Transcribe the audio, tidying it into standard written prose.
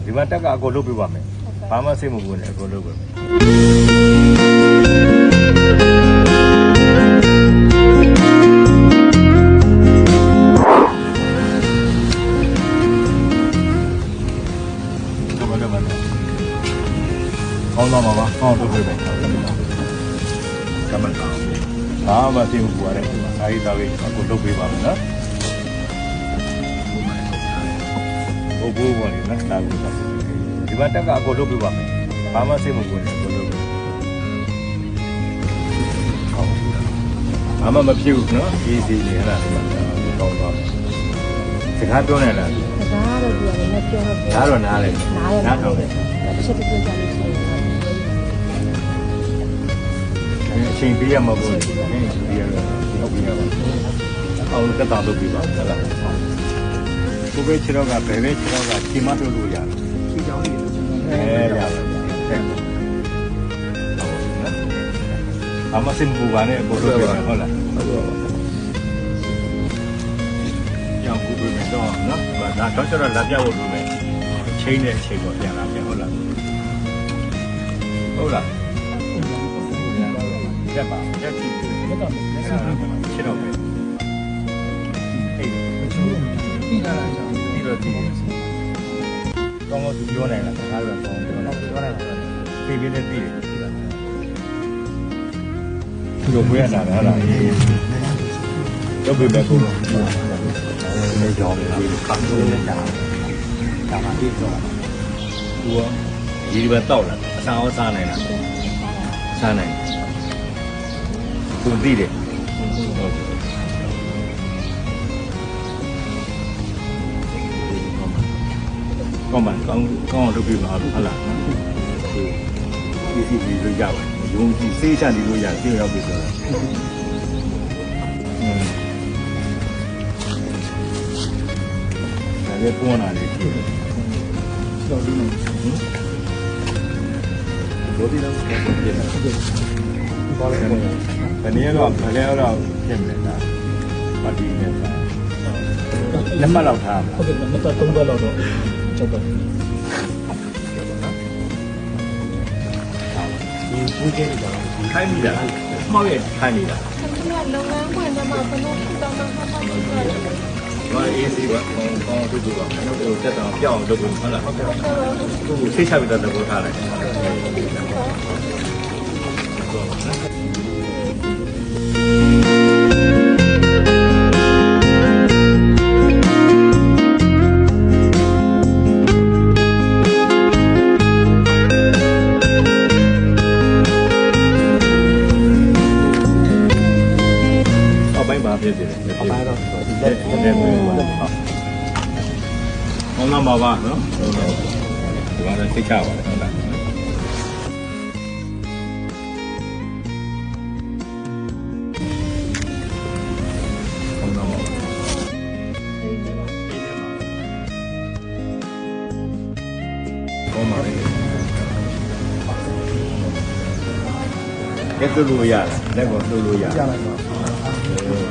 ဒီမှာတက်ကကိုလုပ်ပြပါမယ်ဘာမှစိတ်မပူနဲ့ကိုလုပ်ပြကောင်းတော့မှာပါကောင်းလုပ်ပြမယ်ကမ္ဘာဘာမှစိတ်မပူရတဲ့စာရေးသားလေးကိုလုပ်ပြပါမယ်နော်ဘိုးဘော်လေးနော်တာကူတာဒီမှာတက်ကကိုလုပ်ပြပါမယ်ဘာမှစိတ်မပူနဲ့ကိုလုပ်ဘာမှမဖြစ်ဘူးနော်ဒီစီနေရတာဒီမှာကောင်းတော့စကားပြောနေလားစကားတော့ပြောနေပြောတော့နားတော့နားထောင်တယ်တစ်ချက်တစ်ချက်ကြာလို့ရှိရင်အချိန်ပေးရမှာပေါ့အချိန်ပေးရတော့ဟုတ်ပြီတော့အောင်တက်တာလုပ်ပြပါဟုတ်လားကိုပဲခြေတော့ကဘယ်ပဲခြေတော့ကချိန်မပြောလို့ရတယ်ခြေချောင်းလေးရတယ်အမစင်ဘူပါနဲ့ကိုလိုပဲဟုတ်လားကြောင်ကိုပဲတော့နော်ဒါတော့ကျတော့လက်ပြဖို့လိုမယ်ချိန်တဲ့အချိန်ပေါ့ပြန်လာပြန်ဟုတ်လားဟုတ်လားရက်ပါရက်ကြည့်တော့ခြေတော့ပဲပြီးလာကြပြီးတော့ဒီကောင်းကောင်းသူပြောနိုင်လားငါတို့ကကောင်းပြောနိုင်တယ်ပြီးတဲ့တည်တယ်သူတို့မွေးရတာလားတော့ပြပဲကိုနေကြောင်းလေးခန့်လို့နေတာဒါမှပြီးတော့သူကဒီဘက်တောက်လာအစားအောင်စားနိုင်လားစားနိုင်သူသိတယ်ကောင်းပါကောင်းလုပ်ပြပါဟုတ်လားဒီစီလို့ရပါတယ်ရုံးကြည့်စေးချနေလို့ရပြေရောက်ပြီဆိုတော့ဒါလည်းပေါ်လာတယ်ဒီတော့ဒီလိုဒီတော့ပြန်ပြန်ပေါ်လာတယ်ဘယ်နည်းတော့ပြင်မယ်လားမတည်နေတာလက်မှတ်လောက်ထားဟုတ်ကဲ့လက်မှတ်3ဘက်လောက်တော့ချက်တော့ဘူးကျင်းကြတော့ခိုင်းမိတာမှောက်ရဲ့ခိုင်းမိတာဒီကလုပ်ငန်းခွင်မှာဘယ်လိုဖြစ်တော့မှမဟုတ်ဘူး။ဘာအေးစီပါကောင်းတူတူပါ။နောက်တော့တက်တော့ပြောင်းလုပ်လို့ဟုတ်လား။ဟုတ်ကဲ့။သူ့စိတ်ချပြီးတော့တဘောထားလိုက်ဖြစ်တယ်။အပိုင်းတော့ဒီလက်မျိုးပါ။ဟုတ်လားမပါနော်။ဒီကတော့သိချပါတယ်ဟုတ်လား။ဟုတ်လားမပါ။ကောင်းပါလေ။လက်လို့ရလား။လက်ကိုလို့ရ။ရလိုက်ပါ။